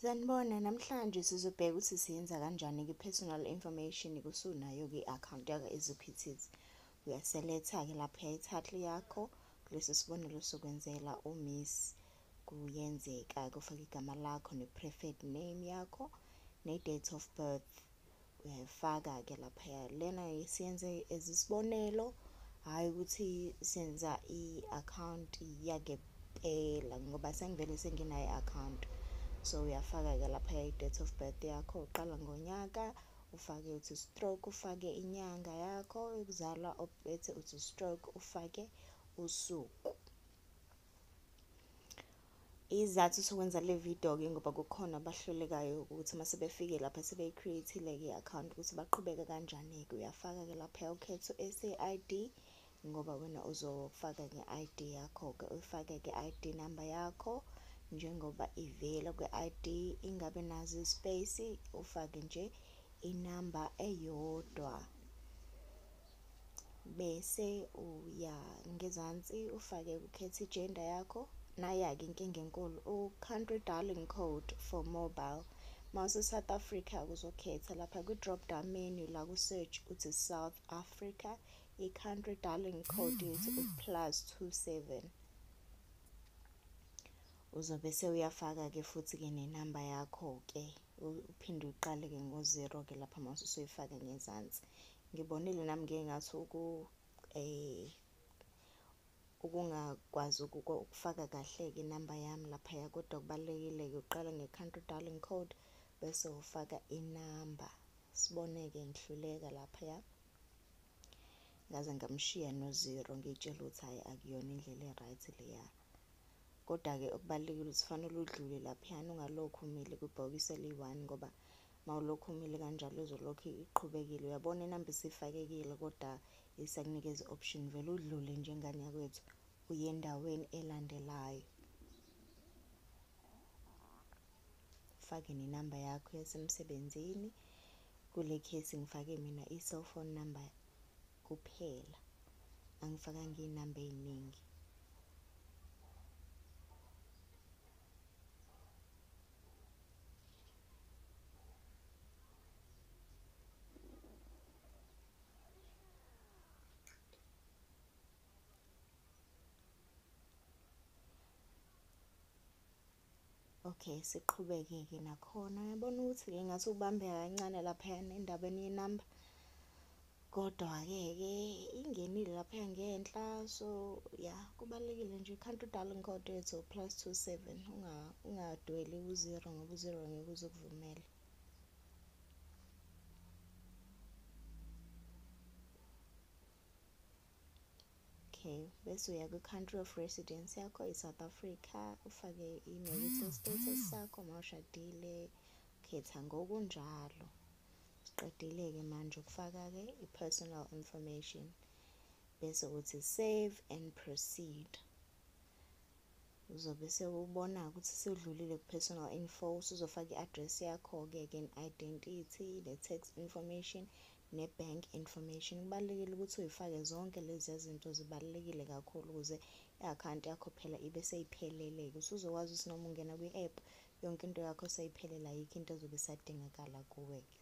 Sanibona, namhlanje sizobheka ukuthi siyenza kanjani personal information kusunayo account yakho Equites. Uyaselecta lapha i-title yakho, kulesi sibonelo sokwenzela uMiss kuyenzeka kufaka igama lakho ne-preferred name yakho ne-date of birth. Uyayifaka lapha lena siyenze ezisibonelo, hayi ukuthi senza i-account yakempela ngoba sengivele senginayo i-account. So uyafaka lapha i-date of birth yakho, uqala ngonyaka, ufake uthi stroke, ufake inyanga yakho ukuzalwa, obethe uthi stroke, ufake usuku. Izathu sokwenza le video-ke ngoba kukhona abahlulekayo ukuthi mase befike lapha sebeyi-create-ile i-account ukuthi baqhubeke kanjani-ke. Uyafaka lapha ukhetho SA-ID ngoba wena uzofaka nge-ID yakho-ke, uyifake-ke ID number yakho njengoba ivela kwe-ID, ingabe nazo ispace, ufake nje inamba eyodwa. Bese uya ngezansi ufake ukhetha i-gender yakho. Naya-ke inkinga enkulu, u-country dialing code for mobile. Mase South Africa uzokhetha lapha ku-drop down menu la ku-search uthi South Africa, i-country dialing code uthi +27. Uzobe uyafaka-ke futhi-ke nenamba yakho-ke, uphinde uqale-ke ngo-0-ke lapha mase usuyifaka ngezansi. Ngibonile nami ngathi ukungakwazi ukufaka kahle-ke inamba yami laphaya, kodwa kubalulekile-ke uqala nge-country dialing code bese ufaka inamba. Sibone-ke ngihluleka laphaya, ngaze ngamshiya no-0 ngiyitshela ukuthi hhayi akuyona indlela e-right leya. Kodwa-ke okubalulekile ukuthi fanele udlule laphayana, ungalokhu umile kwibhokisi eli-1 ngoba mawulokhu umile kanjalo izolokhu iqhubekile. Uyabona inamba isifakekile kodwa isakunikeza i-option vele udlule njenganyakwethu uye endaweni elandelayo. Ufake nenamba yakho yasemsebenzini. Kule case ngifake mina i-cellphone number kuphela, angifakanga iy'namba ey'ningi. Okay, siqhubeke-ke nakhona. Uyabona ukuthi-ke ngathi ukubambeka kancane laphayana endabeni yenamba, kodwa-ke ingenile laphaya ngenhla. So ya kubalulekile nje i-country dialing code yethu +27, ungadweli u-0 ngoba u-0 ngeke uzokuvumela. Okay, bese uya kwi-country of residence yakho i-South Africa, ufake i-marital status sakho mawushadile, ukhetha ngokunjalo. Siqedile-ke manje ukufaka-ke i-personal information bese uthi save and proceed. Uzobe sewubona ukuthi sewudlulile ku-personal info, usuzofaka i-address yakho-ke identity, ne-tax information, ne-bank information. Kubalulekile ukuthi uyifake zonke lezi zinto, zibalulekile kakhulu ukuze i-account yakho phela ibe seyiphelele-ke. Usuzokwazi ukuthi noma ungena kwi-app yonke into yakho seyiphelela, ayikho into ezobe isadingakala kuwe-ke.